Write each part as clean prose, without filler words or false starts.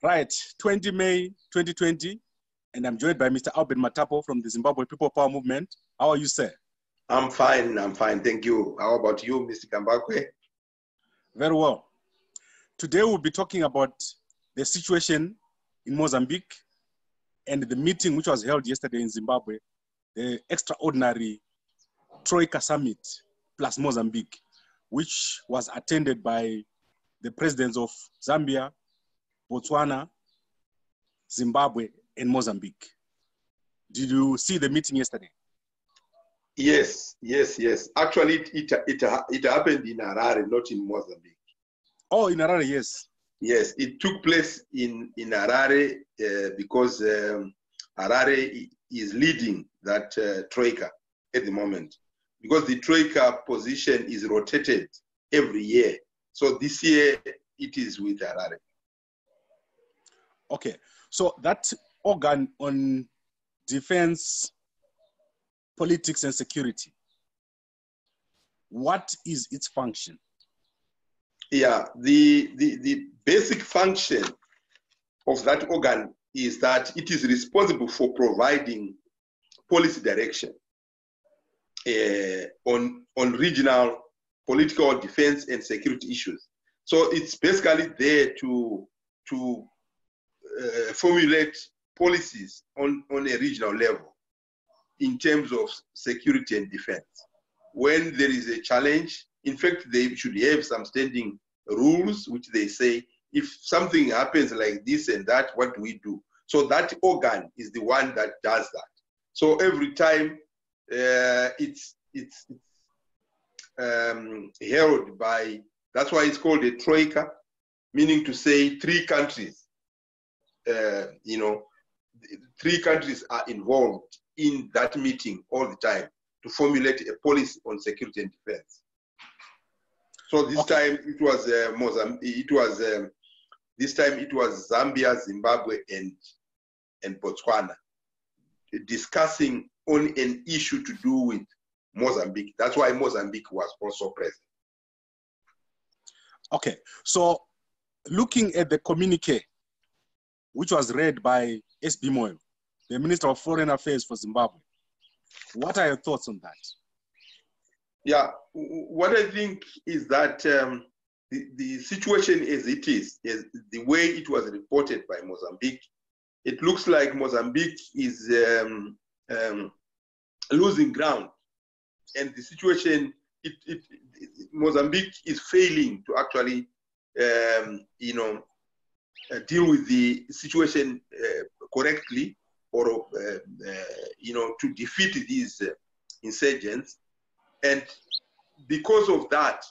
Right, 20 May 2020, and I'm joined by Mr. Matapo from the Zimbabwe People Power Movement. How are you, sir? I'm fine, thank you. How about you, Mr. Kambakwe? Very well. Today we'll be talking about the situation in Mozambique and the meeting which was held yesterday in Zimbabwe, the extraordinary Troika summit plus Mozambique, which was attended by the presidents of Zambia, Botswana, Zimbabwe, and Mozambique. Did you see the meeting yesterday? Yes. Actually, it happened in Harare, not in Mozambique. Oh, in Harare, yes. Yes, it took place in Harare because Harare is leading that Troika at the moment. Because the Troika position is rotated every year. So this year, it is with Harare. Okay, so that organ on defense, politics, and security, what is its function? Yeah, the basic function of that organ is that it is responsible for providing policy direction on regional political defense and security issues. So it's basically there to formulate policies on a regional level in terms of security and defense. When there is a challenge, in fact, they should have some standing rules which they say, if something happens like this and that, what do we do? So that organ is the one that does that. So every time it's held by, that's why it's called a Troika, meaning to say three countries. Three countries are involved in that meeting all the time to formulate a policy on security and defense. So this time it was Mozambique. This time it was Zambia, Zimbabwe, and Botswana discussing on an issue to do with Mozambique. That's why Mozambique was also present. Okay, so looking at the communique, which was read by S.B. Moyo, the Minister of Foreign Affairs for Zimbabwe, what are your thoughts on that? Yeah, what I think is that the situation as it is the way it was reported by Mozambique, it looks like Mozambique is losing ground. And the situation, Mozambique is failing to actually, deal with the situation correctly, or to defeat these insurgents. And because of that,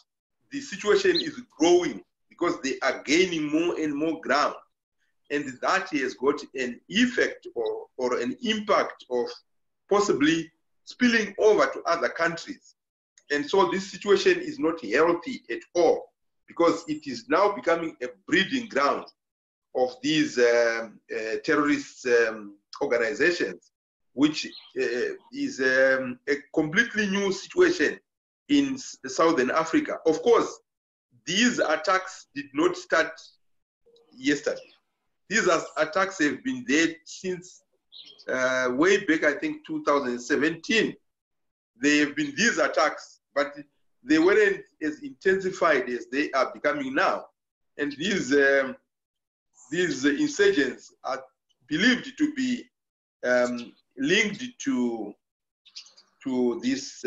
the situation is growing because they are gaining more and more ground. And that has got an effect or an impact of possibly spilling over to other countries. And so this situation is not healthy at all, because it is now becoming a breeding ground of these terrorist organizations, which is a completely new situation in Southern Africa. Of course, these attacks did not start yesterday. These attacks have been there since way back, I think, 2017. There have been these attacks, but they weren't as intensified as they are becoming now. And these insurgents are believed to be linked to this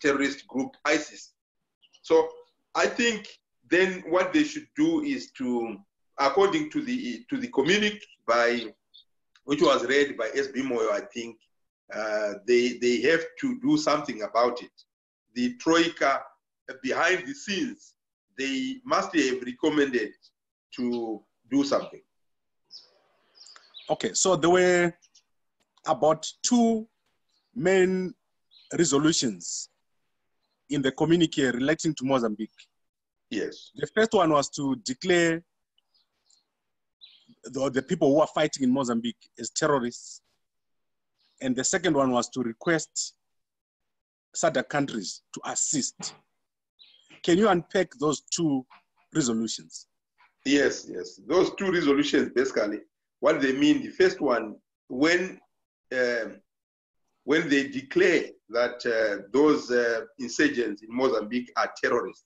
terrorist group ISIS. So I think then what they should do is to, according to the communique which was read by S.B. Moyo, I think they have to do something about it. The Troika behind the scenes, they must have recommended to do something. Okay, so there were about two main resolutions in the communique relating to Mozambique. Yes. The first one was to declare the people who are fighting in Mozambique as terrorists. And the second one was to request SADC countries to assist. Can you unpack those two resolutions? Yes, yes. Those two resolutions, basically, what they mean, the first one, when they declare that those insurgents in Mozambique are terrorists,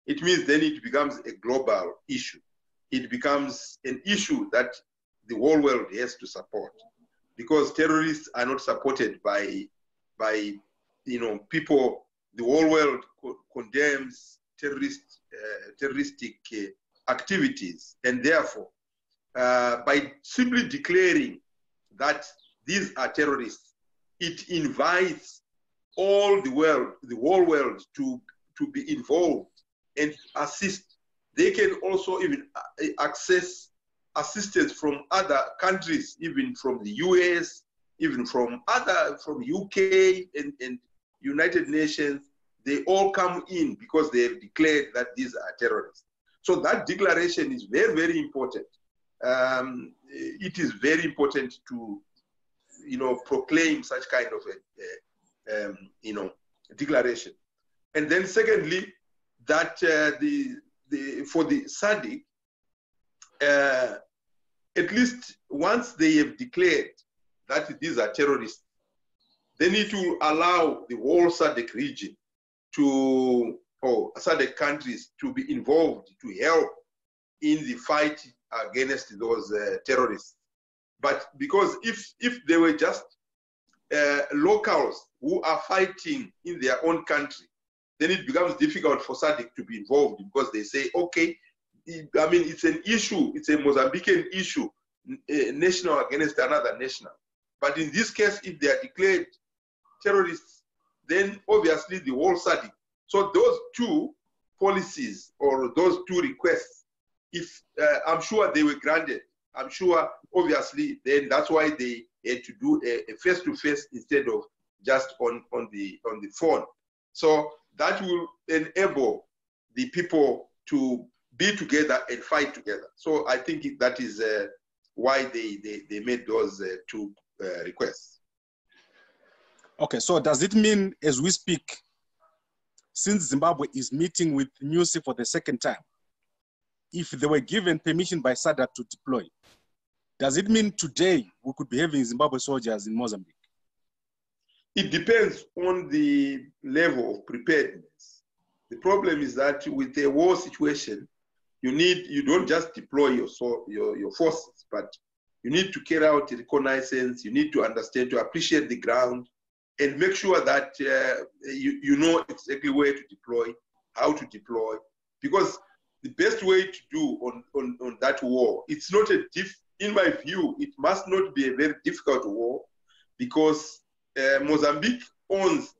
it means then it becomes a global issue. It becomes an issue that the whole world has to support, because terrorists are not supported by people. The whole world condemns terroristic activities, and therefore, by simply declaring that these are terrorists, it invites all the world, the whole world, to be involved and assist. They can also even access assistance from other countries, even from the US, even from UK and United Nations. They all come in because they have declared that these are terrorists. So that declaration is very, very important. It is very important to, proclaim such kind of a declaration. And then secondly, that for the SADC, at least once they have declared that these are terrorists, they need to allow the whole SADC region or SADC countries to be involved, to help in the fight against those terrorists. But because if they were just locals who are fighting in their own country, then it becomes difficult for SADC to be involved, because they say, okay, I mean, it's an issue, it's a Mozambican issue, national against another national. But in this case, if they are declared terrorists, then obviously the whole SADC. So those two policies or those two requests, if I'm sure they were granted, I'm sure obviously then that's why they had to do a face-to-face instead of just on the phone. So that will enable the people to be together and fight together. So I think that is why they made those two requests. Okay, so does it mean, as we speak, since Zimbabwe is meeting with NUSI for the second time, if they were given permission by SADC to deploy, does it mean today we could be having Zimbabwe soldiers in Mozambique? It depends on the level of preparedness. The problem is that with a war situation, you don't just deploy your forces, but you need to carry out reconnaissance, you need to understand, to appreciate the ground, and make sure that you know exactly where to deploy, how to deploy, because the best way to do on that war, it's not in my view, it must not be a very difficult war, because Mozambique owns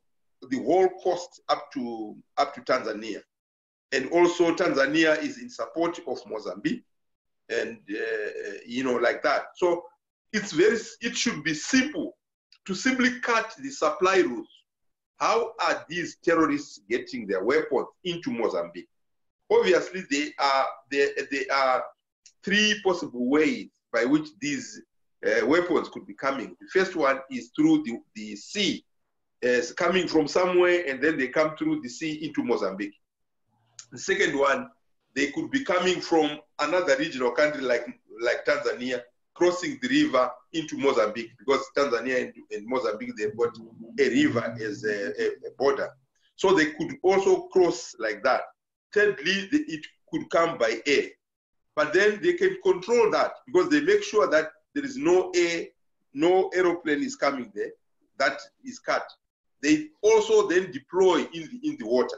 the whole coast up to Tanzania, and also Tanzania is in support of Mozambique, and like that. So it should be simple to simply cut the supply routes. How are these terrorists getting their weapons into Mozambique? Obviously, there are three possible ways by which these weapons could be coming. The first one is through the sea, coming from somewhere, and then they come through the sea into Mozambique. The second one, they could be coming from another regional country like Tanzania, crossing the river into Mozambique, because Tanzania and Mozambique, they've got a river as a border. So they could also cross like that. Thirdly, it could come by air. But then they can control that, because they make sure that there is no aeroplane is coming there, that is cut. They also then deploy in the water.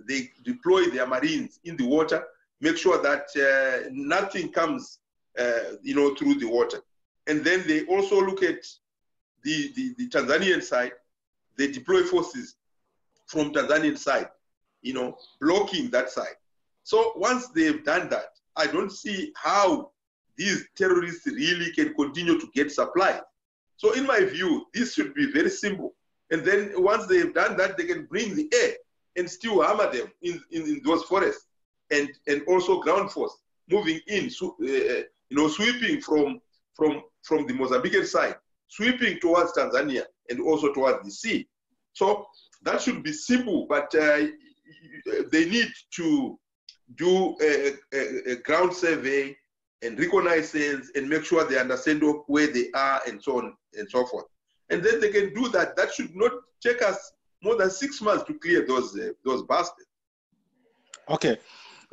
They deploy their marines in the water, make sure that nothing comes through the water. And then they also look at the Tanzanian side. They deploy forces from Tanzanian side, blocking that side. So once they've done that, I don't see how these terrorists really can continue to get supplies. So in my view, this should be very simple. And then once they've done that, they can bring the air and still hammer them in those forests, and also ground force moving in, sweeping from the Mozambican side, sweeping towards Tanzania and also towards the sea. So that should be simple, but they need to do a ground survey and reconnaissance and make sure they understand where they are and so on and so forth. And then they can do that. That should not take us more than 6 months to clear those bastards. Okay,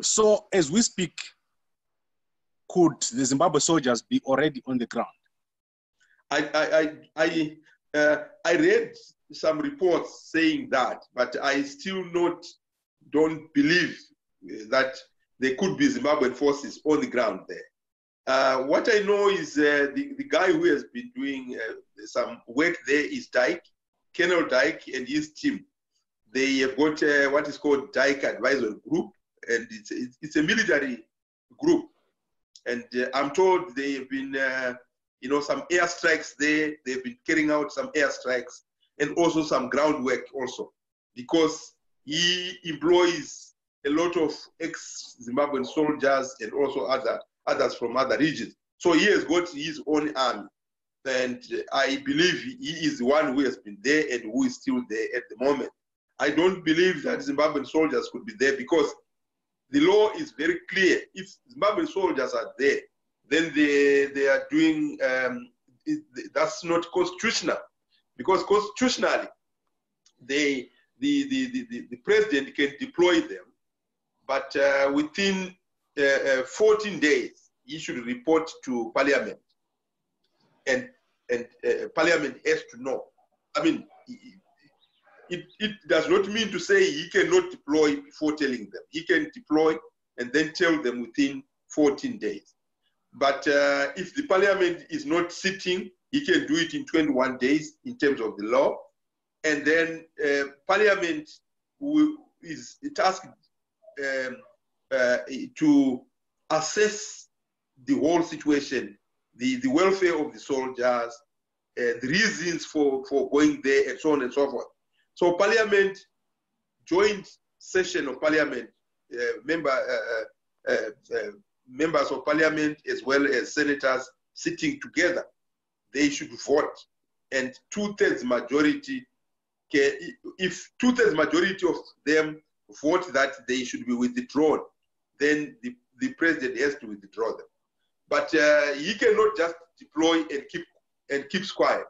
so as we speak, could the Zimbabwe soldiers be already on the ground? I read some reports saying that, but I still don't believe that there could be Zimbabwean forces on the ground there. What I know is the guy who has been doing some work there is Dyke, Colonel Dyke and his team. They have got what is called Dyke Advisory Group, and it's a military group. And I'm told they have been, some airstrikes there. They've been carrying out some airstrikes and also some groundwork also, because he employs a lot of ex-Zimbabwean soldiers and also others from other regions. So he has got his own army. And I believe he is the one who has been there and who is still there at the moment. I don't believe that Zimbabwean soldiers could be there, because the law is very clear. If Zimbabwean soldiers are there, then they are doing, that's not constitutional, because constitutionally, the president can deploy them, but within 14 days, he should report to parliament, and parliament has to know. I mean, it does not mean to say he cannot deploy before telling them. He can deploy and then tell them within 14 days. But if the parliament is not sitting, he can do it in 21 days in terms of the law. And then parliament is tasked to assess the whole situation, the welfare of the soldiers, the reasons for going there, and so on and so forth. So parliament, joint session of parliament, members of parliament as well as senators sitting together, they should vote. And 2/3 majority, if 2/3 majority of them vote that they should be withdrawn, then the president has to withdraw them. But he cannot just deploy and keeps quiet.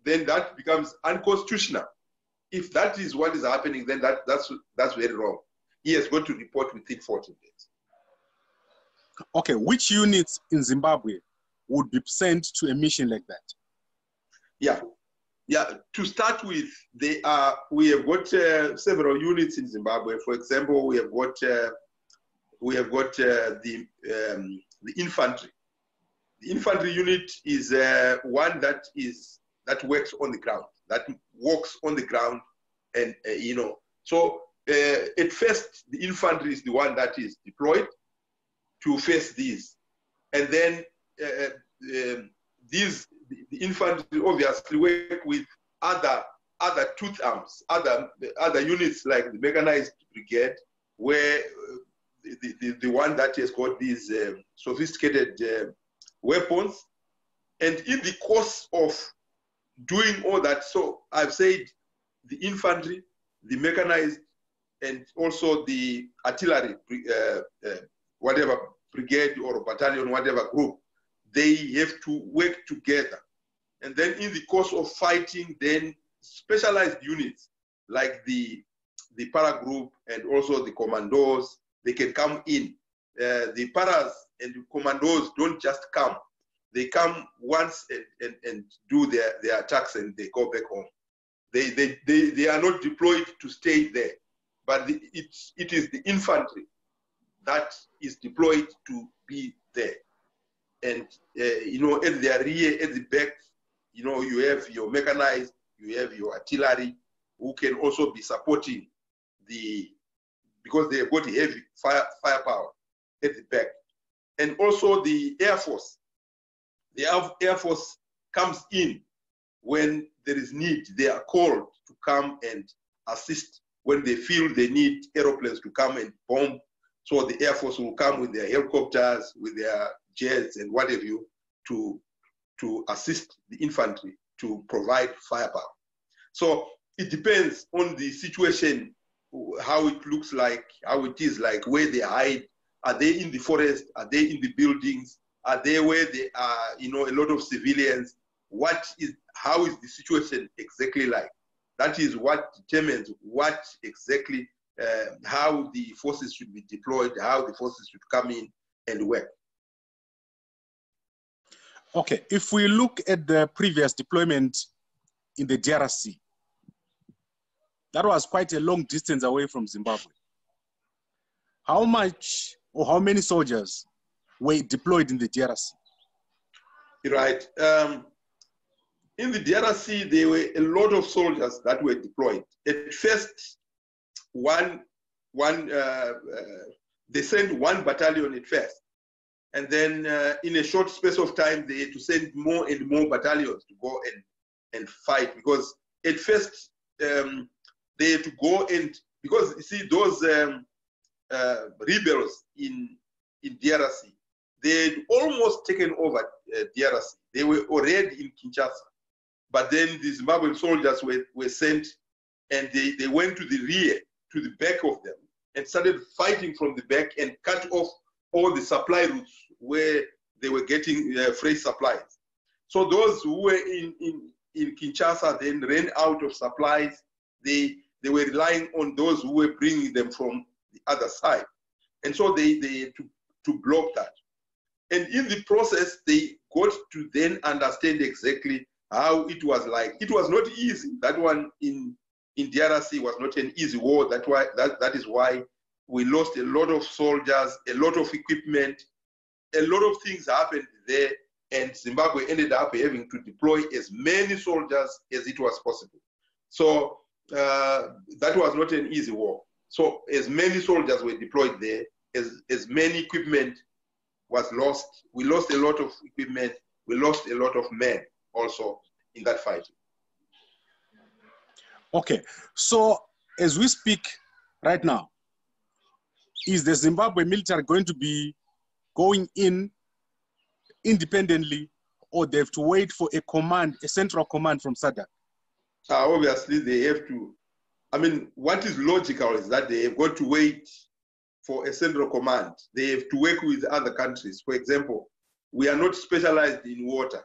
Then that becomes unconstitutional. If that is what is happening, then that's very wrong. He has got to report within 14 days. Okay, which units in Zimbabwe would be sent to a mission like that? Yeah. To start with, we have got several units in Zimbabwe. For example, we have got the infantry. The infantry unit is one that works on the ground, that walks on the ground, and So at first, the infantry is the one that is deployed to face these, and then the infantry obviously work with other tooth arms, other units like the mechanized brigade, where the one that has got these sophisticated weapons. And in the course of doing all that, so I've said the infantry, the mechanized, and also the artillery, whatever brigade or battalion, whatever group, they have to work together. And then in the course of fighting, then specialized units like the para group and also the commandos, they can come in. The paras and the commandos don't just come. They come once and do their attacks and they go back home. They are not deployed to stay there, but it is the infantry that is deployed to be there. And at their rear, at the back, you have your mechanized, you have your artillery, who can also be supporting because they have got heavy firepower at the back. And also the Air Force. The Air Force comes in when there is need. They are called to come and assist when they feel they need aeroplanes to come and bomb. So the Air Force will come with their helicopters, with their jets and what have you, to assist the infantry to provide firepower. So it depends on the situation how it looks like, how it is like, where they hide. Are they in the forest? Are they in the buildings? Are they where they are, you know, a lot of civilians? How is the situation exactly like? That is what determines what exactly, how the forces should be deployed, how the forces should come in and work. Okay, if we look at the previous deployment in the DRC, that was quite a long distance away from Zimbabwe. How much or how many soldiers were deployed in the DRC? Right. In the DRC, there were a lot of soldiers that were deployed. At first, they sent one battalion at first. And then in a short space of time, they had to send more and more battalions to go and fight. Because at first, they had to go and, because you see, those rebels in DRC, they had almost taken over DRC. They were already in Kinshasa. But then the Zimbabwean soldiers were sent, and they went to the rear, to the back of them, and started fighting from the back and cut off all the supply routes where they were getting fresh supplies. So those who were in Kinshasa then ran out of supplies. They were relying on those who were bringing them from the other side. And so they had to block that. And in the process, they got to then understand exactly how it was like. It was not easy. That one in DRC was not an easy war. That is why we lost a lot of soldiers, a lot of equipment, a lot of things happened there, and Zimbabwe ended up having to deploy as many soldiers as it was possible. So that was not an easy war. So as many soldiers were deployed there, as many equipment was lost. We lost a lot of equipment. We lost a lot of men also in that fight. Okay, so as we speak right now, is the Zimbabwe military going to be going in independently, or they have to wait for a command, a central command from SADC? Obviously, they have to. I mean, what is logical is that they have got to wait for a central command. They have to work with other countries. For example, we are not specialized in water.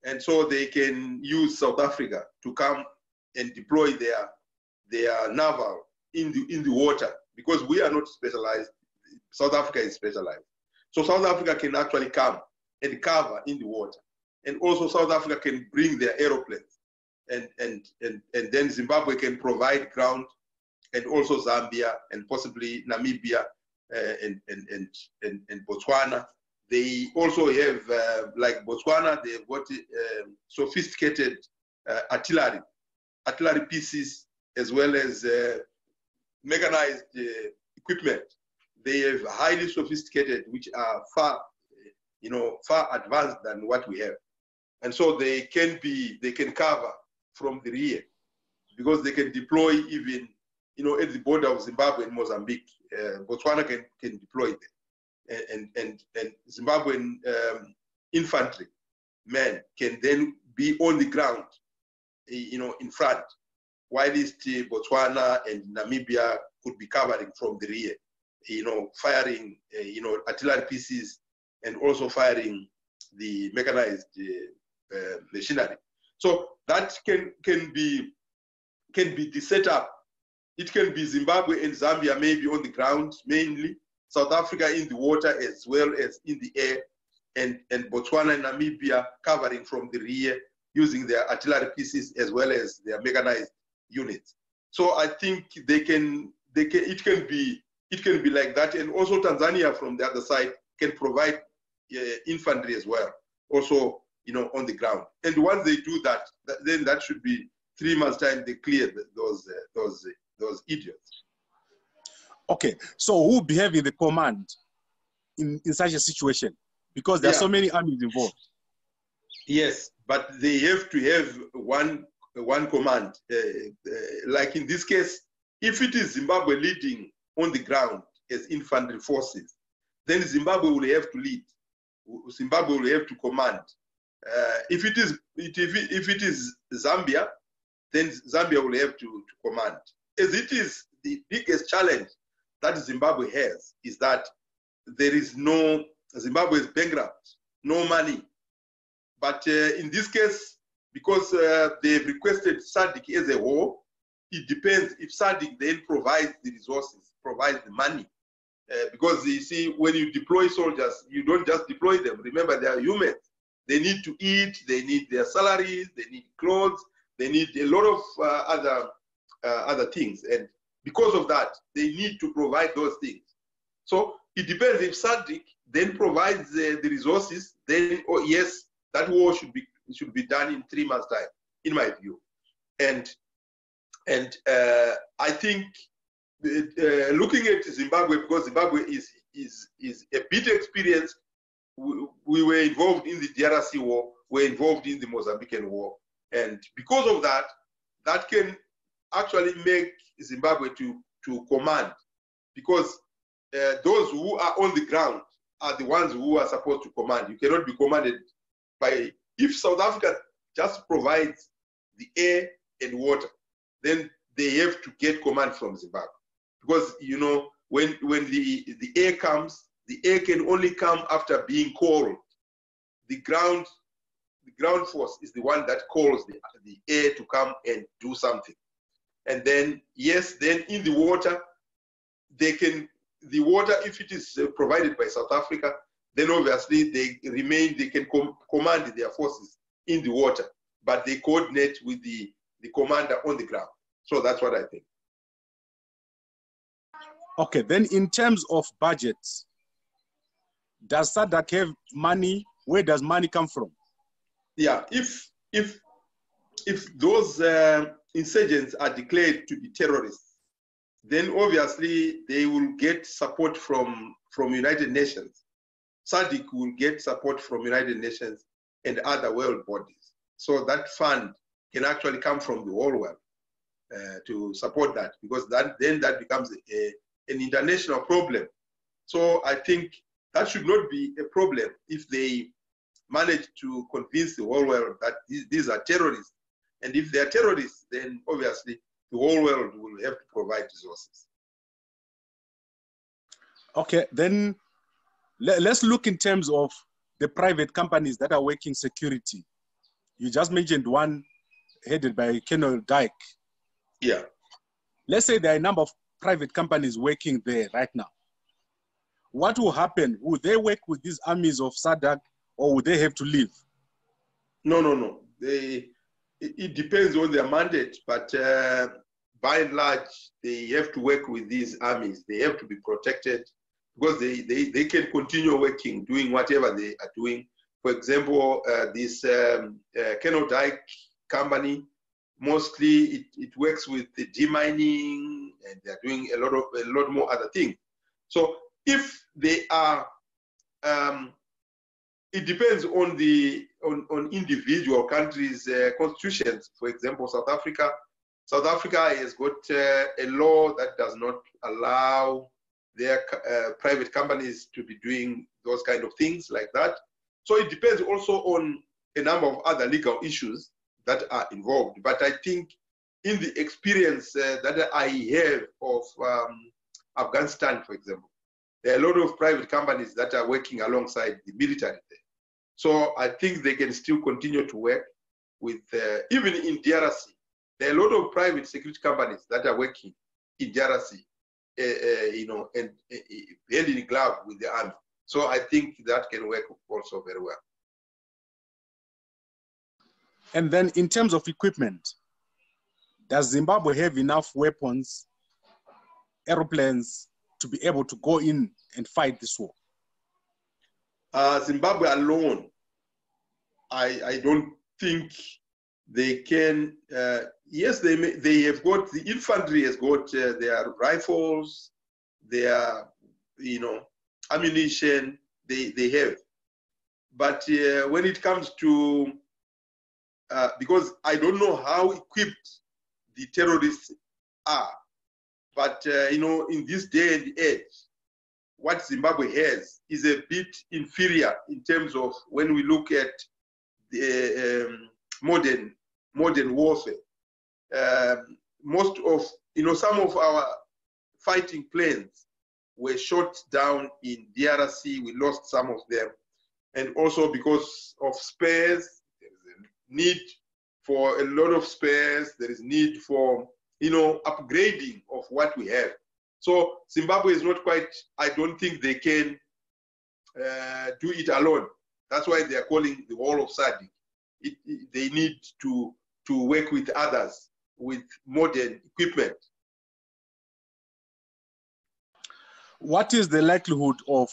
And so they can use South Africa to come and deploy their naval in the water, because we are not specialized. South Africa is specialized. So South Africa can actually come and cover in the water. And also South Africa can bring their aeroplanes. And then Zimbabwe can provide ground, and also Zambia and possibly Namibia and Botswana. They also have, like Botswana, they've got sophisticated artillery pieces, as well as mechanized equipment. They have highly sophisticated, which are far advanced than what we have. And so they can cover from the rear, because they can deploy even, at the border of Zimbabwe and Mozambique. Botswana can deploy there. And Zimbabwean infantry men can then be on the ground, in front, while Botswana and Namibia could be covering from the rear, firing, artillery pieces, and also firing the mechanized machinery. So that can be the setup. It can be Zimbabwe and Zambia maybe on the ground mainly, South Africa in the water as well as in the air, and Botswana and Namibia covering from the rear using their artillery pieces as well as their mechanized units. So I think it can be like that. And also Tanzania from the other side can provide infantry as well, also on the ground. And once they do that, then that should be 3 months' time they clear those idiots. Okay, so who will be having the command in such a situation? Because there are so many armies involved. Yes, but they have to have one command. Like in this case, if it is Zimbabwe leading on the ground as infantry forces, then Zimbabwe will have to lead. Zimbabwe will have to command. If it is Zambia, then Zambia will have to command. As it is the biggest challenge that Zimbabwe has is that there is no, Zimbabwe is bankrupt, no money. But in this case, because they've requested SADC as a whole, it depends if SADC then provides the resources, provides the money. Because you see, when you deploy soldiers, you don't just deploy them. Remember, they are humans. They need to eat, they need their salaries, they need clothes, they need a lot of other things. And because of that, they need to provide those things. So it depends if SADC then provides the resources, then, oh yes, that war should be done in 3 months' time, in my view. And I think looking at Zimbabwe, because Zimbabwe is a bit experienced, we were involved in the DRC war, we're involved in the Mozambican war. And because of that, that can actually make Zimbabwe to command, because those who are on the ground are the ones who are supposed to command. You cannot be commanded by, if South Africa just provides the air and water, then they have to get command from Zimbabwe. Because, you know, when the air comes, the air can only come after being called. The ground force is the one that calls the air to come and do something. And then, yes, then in the water, the water, if it is provided by South Africa, then obviously they can command their forces in the water, but they coordinate with the commander on the ground. So that's what I think. Okay, then in terms of budgets, does SADC have money? Where does money come from? Yeah, if those insurgents are declared to be terrorists, then obviously they will get support from United Nations. SADC will get support from United Nations and other world bodies. So that fund can actually come from the whole world to support that, because then that becomes an international problem. So I think that should not be a problem if they manage to convince the whole world that these are terrorists. And if they are terrorists, then obviously the whole world will have to provide resources. Okay, then let's look in terms of the private companies that are working security. You just mentioned one headed by Colonel Dyke. Yeah. Let's say there are a number of private companies working there right now. What will happen? Will they work with these armies of SADC, or would they have to leave? No. It depends on their mandate, but by and large, they have to work with these armies. They have to be protected, because they can continue working, doing whatever they are doing. For example, this Colonel Dyke company, mostly it works with the demining, and they're doing a lot more other things. So if they are, it depends on on individual countries' constitutions. For example, South Africa has got a law that does not allow their private companies to be doing those kind of things like that. So it depends also on a number of other legal issues that are involved. But I think in the experience that I have of Afghanistan, for example, there are a lot of private companies that are working alongside the military there. So I think they can still continue to work with, even in DRC, there are a lot of private security companies that are working in DRC, you know, and hand in glove with the army. So I think that can work also very well. And then in terms of equipment, does Zimbabwe have enough weapons, aeroplanes, to be able to go in and fight this war? Zimbabwe alone, I don't think they can. Yes, they have got, the infantry has got their rifles, their, you know, ammunition, they have. But when it comes to, because I don't know how equipped the terrorists are, but you know, in this day and age, what Zimbabwe has is a bit inferior in terms of when we look at the modern warfare. Most of, you know, some of our fighting planes were shot down in DRC. We lost some of them. And also because of spares, there is a need for a lot of spares. There is need for, upgrading of what we have. So Zimbabwe is not quite, I don't think they can do it alone. That's why they are calling the whole of SADC. They need to work with others with modern equipment. What is the likelihood of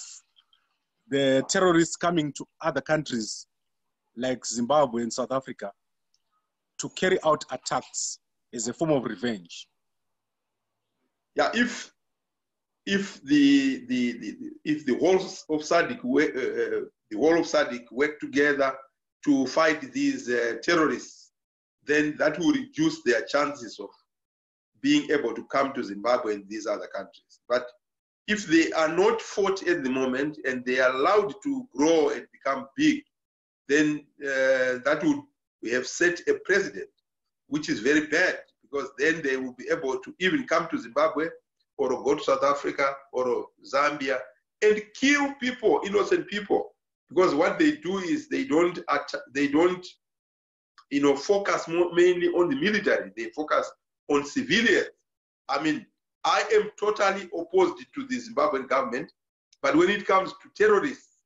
the terrorists coming to other countries like Zimbabwe and South Africa to carry out attacks as a form of revenge? Yeah, if the whole of SADC work together to fight these terrorists, then that will reduce their chances of being able to come to Zimbabwe and these other countries. But if they are not fought at the moment and they are allowed to grow and become big, then we have set a precedent, which is very bad, because then they will be able to even come to Zimbabwe or go to South Africa or Zambia and kill people, innocent people. Because what they do is they don't focus mainly on the military. They focus on civilians. I mean, I am totally opposed to the Zimbabwean government, but when it comes to terrorists,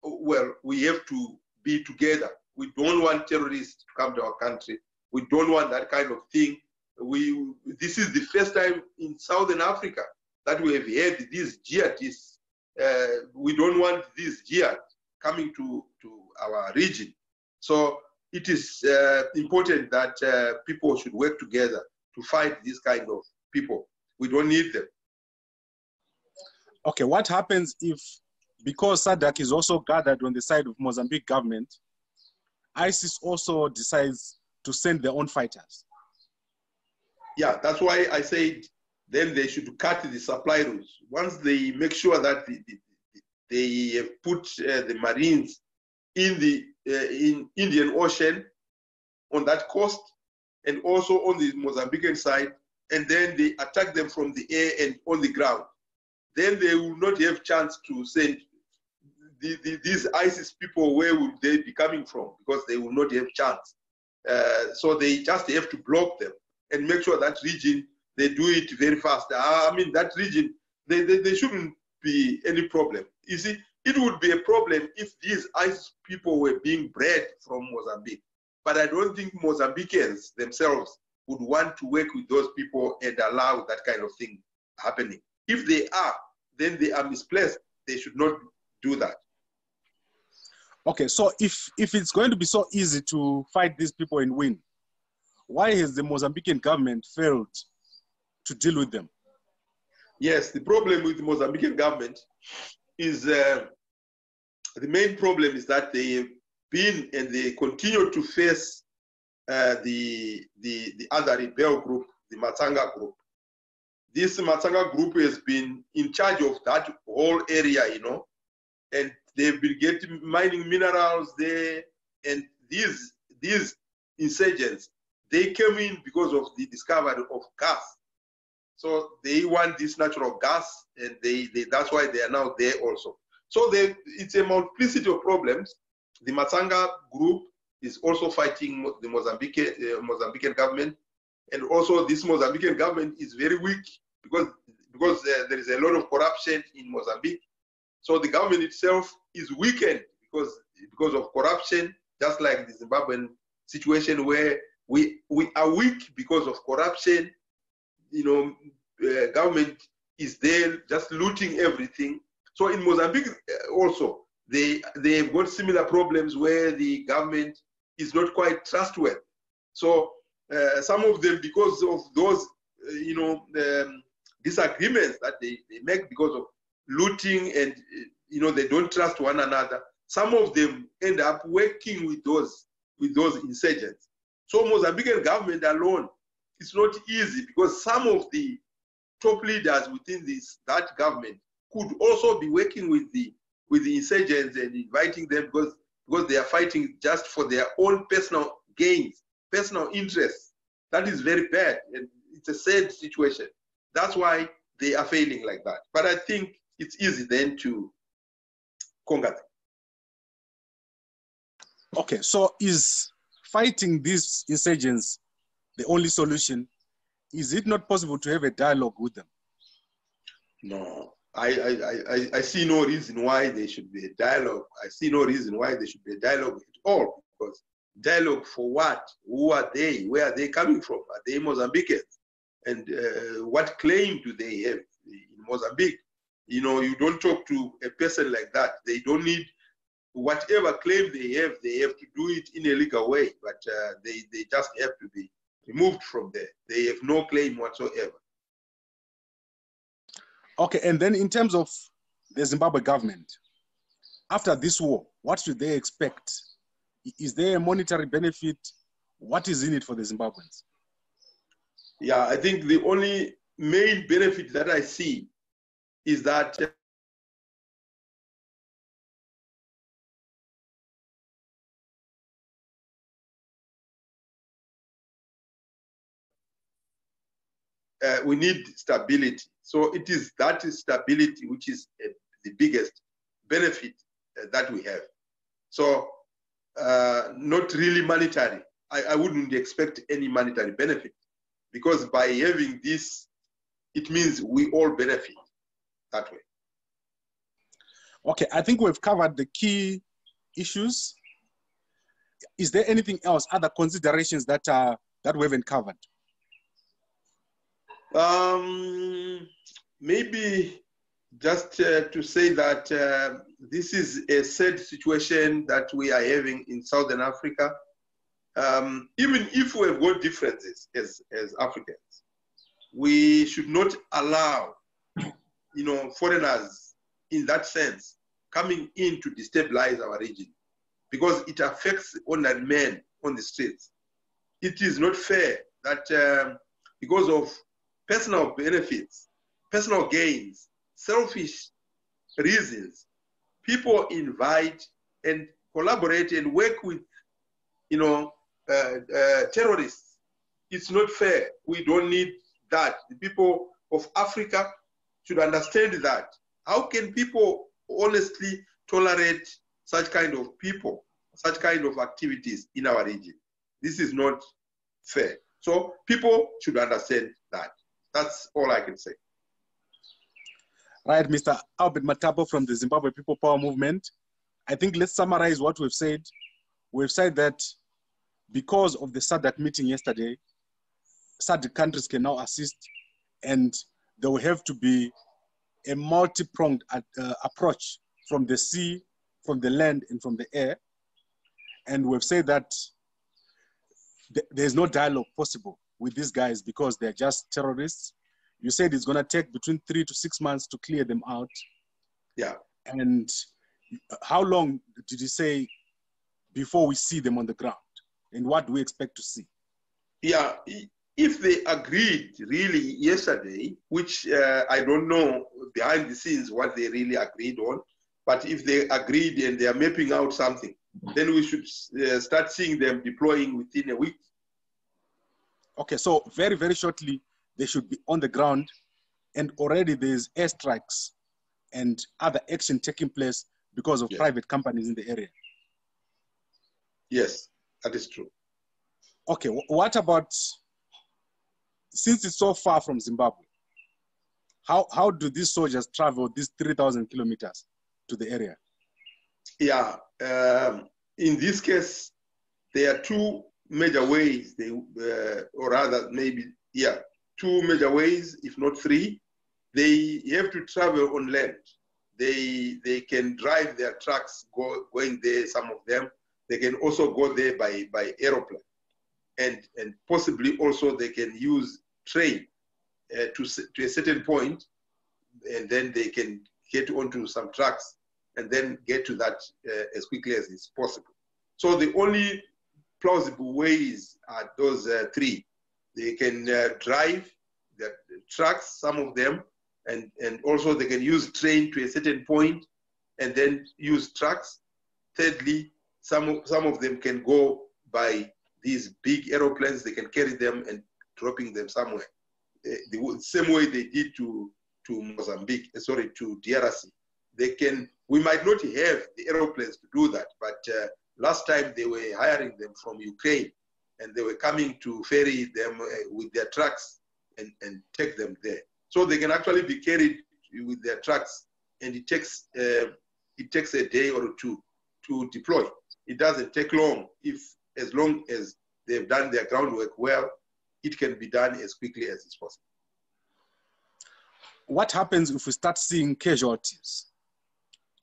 well, we have to be together. We don't want terrorists to come to our country. We don't want that kind of thing. This is the first time in Southern Africa that we have had these jihadists. We don't want these jihad coming to our region. So it is important that people should work together to fight these kind of people. We don't need them. Okay, what happens if, because SADC is also gathered on the side of Mozambique government, ISIS also decides to send their own fighters? Yeah, that's why I said then they should cut the supply routes. Once they make sure that they put the Marines in the Indian Ocean on that coast and also on the Mozambican side, and then they attack them from the air and on the ground, then they will not have chance to send these ISIS people. Where will they be coming from? Because they will not have chance. So they just have to block them and make sure that region, they do it very fast. I mean, that region, they shouldn't be any problem. You see, it would be a problem if these ISIS people were being bred from Mozambique. But I don't think Mozambicans themselves would want to work with those people and allow that kind of thing happening. If they are, then they are misplaced. They should not do that. Okay, so if it's going to be so easy to fight these people and win, why has the Mozambican government failed to deal with them? Yes, the problem with the Mozambican government is the main problem is that they have been and they continue to face the other rebel group, the Matanga group. This Matanga group has been in charge of that whole area, and they've been mining minerals there. And these insurgents, they came in because of the discovery of gas. So they want this natural gas, and that's why they are now there also. So it's a multiplicity of problems. The Matanga group is also fighting the Mozambican government, and also this Mozambican government is very weak because there is a lot of corruption in Mozambique. So the government itself is weakened because of corruption, just like the Zimbabwean situation where we are weak because of corruption. Government is there just looting everything. So in Mozambique also, they have got similar problems where the government is not quite trustworthy. So some of them, because of those, disagreements that they make because of looting and, they don't trust one another, some of them end up working with those insurgents. So Mozambican government alone, it's not easy because some of the top leaders within that government could also be working with the insurgents and inviting them because they are fighting just for their own personal gains, personal interests. That is very bad, and it's a sad situation. That's why they are failing like that. But I think it's easy then to conquer them. Okay, so is fighting these insurgents the only solution? Is it not possible to have a dialogue with them? No, I see no reason why there should be a dialogue. I see no reason why there should be a dialogue at all, because dialogue for what? Who are they? Where are they coming from? Are they Mozambicans? And what claim do they have in Mozambique? You know, you don't talk to a person like that. They don't need whatever claim they have to do it in a legal way, but they just have to be removed from there. They have no claim whatsoever. Okay, and then in terms of the Zimbabwe government, after this war, what should they expect? Is there a monetary benefit? What is in it for the Zimbabweans? Yeah, I think the only main benefit that I see is that we need stability. So it is that stability which is the biggest benefit that we have. So not really monetary. I wouldn't expect any monetary benefit, because by having this, it means we all benefit that way. Okay, I think we've covered the key issues. Is there anything else, other considerations that we haven't covered? Maybe just to say that this is a sad situation that we are having in Southern Africa. Even if we have got differences as Africans, we should not allow, you know, foreigners in that sense coming in to destabilize our region, because it affects ordinary men on the streets. It is not fair that because of personal benefits, personal gains, selfish reasons, people invite and collaborate and work with, you know, terrorists. It's not fair. We don't need that. The people of Africa should understand that. How can people honestly tolerate such kind of people, such kind of activities in our region? This is not fair. So people should understand that. That's all I can say. Right, Mr. Albert Matapo from the Zimbabwe People Power Movement. I think let's summarize what we've said. We've said that because of the SADC meeting yesterday, SADC countries can now assist, and there will have to be a multi-pronged approach from the sea, from the land, and from the air. And we've said that there's no dialogue possible with these guys because they're just terrorists. You said it's going to take between 3 to 6 months to clear them out. Yeah. And how long did you say before we see them on the ground? And what do we expect to see? Yeah, if they agreed really yesterday, which I don't know behind the scenes what they really agreed on, but if they agreed and they are mapping out something, then we should start seeing them deploying within a week. Okay, so very, very shortly, they should be on the ground, and already there's airstrikes and other action taking place because of private companies in the area. Yes, that is true. Okay, what about, since it's so far from Zimbabwe, how do these soldiers travel these 3,000 kilometers to the area? Yeah, in this case, there are two major ways, or rather maybe, yeah, two major ways, if not three. They have to travel on land. They can drive their trucks going there, some of them. They can also go there by aeroplane. And possibly also they can use train to a certain point, and then they can get onto some trucks and then get to that as quickly as is possible. So the only plausible ways are those three. They can drive the trucks, some of them, and also they can use train to a certain point and then use trucks. Thirdly, some of them can go by these big aeroplanes. They can carry them and dropping them somewhere. The same way they did to Mozambique, sorry, to DRC. We might not have the aeroplanes to do that, but last time they were hiring them from Ukraine, and they were coming to ferry them with their trucks and take them there. So they can actually be carried with their trucks, and it takes a day or two to deploy. It doesn't take long. As long as they've done their groundwork well, it can be done as quickly as is possible. What happens if we start seeing casualties?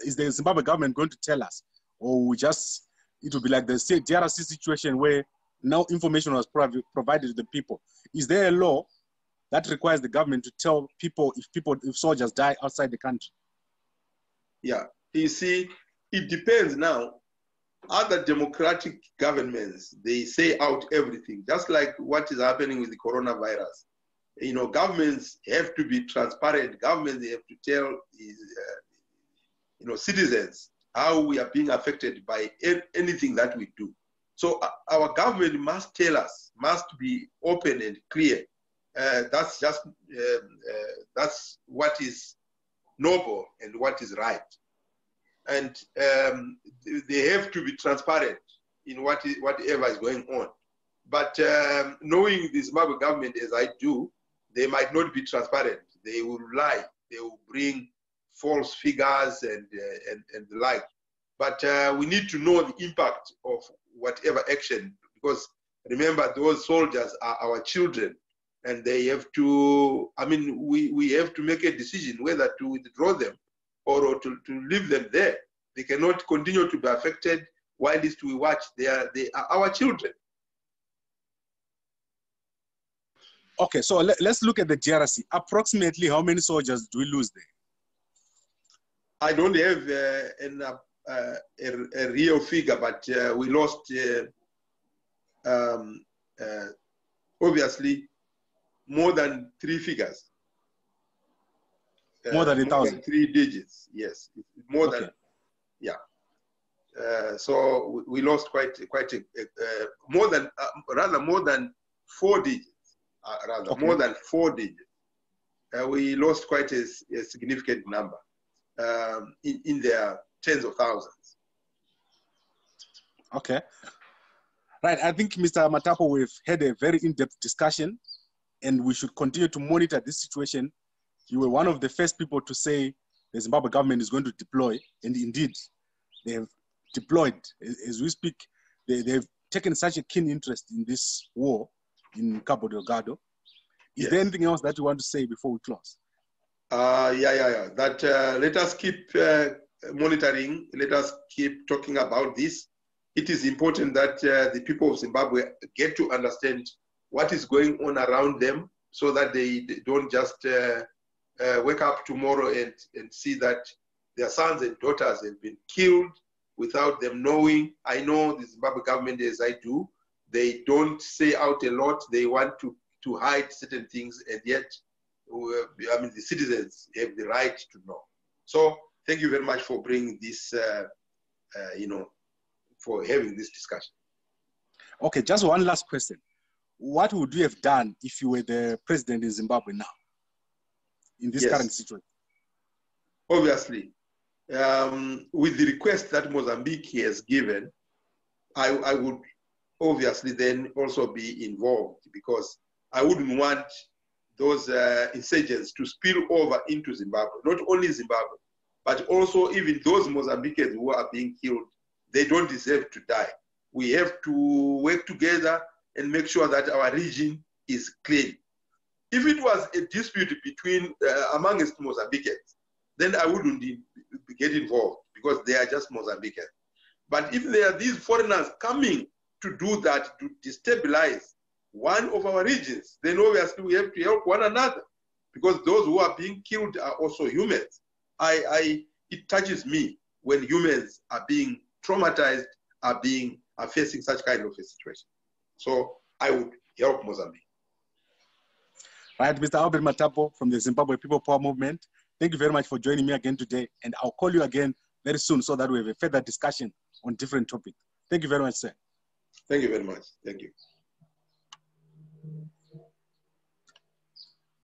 Is the Zimbabwe government going to tell us, or it will be like the DRC situation where no information was provided to the people? Is there a law that requires the government to tell people if soldiers die outside the country? Yeah, you see, it depends now. Other democratic governments, they say out everything, just like what is happening with the coronavirus. You know, governments have to be transparent. Governments have to tell citizens how we are being affected by anything that we do. So our government must tell us, must be open and clear. That's what is noble and what is right. And they have to be transparent in whatever is going on. But knowing the Zimbabwe government as I do, they might not be transparent. They will lie. They will bring false figures and the like. But we need to know the impact of whatever action, because remember, those soldiers are our children, and they have to, we have to make a decision whether to withdraw them or to leave them there. They cannot continue to be affected while we watch. They are our children. Okay, so let's look at the DRC. Approximately how many soldiers do we lose there? I don't have a real figure, but we lost, obviously, more than 3 figures. More than 1,000? 3 digits, yes. More than, yeah. So we lost quite more than 4 digits. More than 4 digits. We lost quite a significant number in their tens of thousands. Okay. Right, I think, Mr. Matapo, we've had a very in-depth discussion, and we should continue to monitor this situation. You were one of the first people to say the Zimbabwe government is going to deploy, and indeed, they have deployed. As we speak, they've taken such a keen interest in this war in Cabo Delgado. Is there anything else that you want to say before we close? That let us keep monitoring. Let us keep talking about this. It is important that the people of Zimbabwe get to understand what is going on around them, so that they don't just wake up tomorrow and see that their sons and daughters have been killed without them knowing. I know the Zimbabwe government, as I do, they don't say out a lot. They want to hide certain things, and yet, the citizens have the right to know. So thank you very much for bringing this, for having this discussion. Okay, just one last question. What would you have done if you were the president in Zimbabwe now, in this current situation? Obviously, with the request that Mozambique has given, I would obviously then also be involved, because I wouldn't want those insurgents to spill over into Zimbabwe. Not only Zimbabwe, but also even those Mozambicans who are being killed. They don't deserve to die. We have to work together and make sure that our region is clean. If it was a dispute between amongst Mozambicans, then I wouldn't get involved, because they are just Mozambicans. But if there are these foreigners coming to do that, to destabilize one of our regions, then obviously we have to help one another, because those who are being killed are also humans. It touches me when humans are being traumatized, are facing such kind of a situation. So I would help Mozambique. Right, Mr. Albert Matapo from the Zimbabwe People Power Movement, thank you very much for joining me again today, and I'll call you again very soon so that we have a further discussion on different topics. Thank you very much, sir. Thank you very much. Thank you.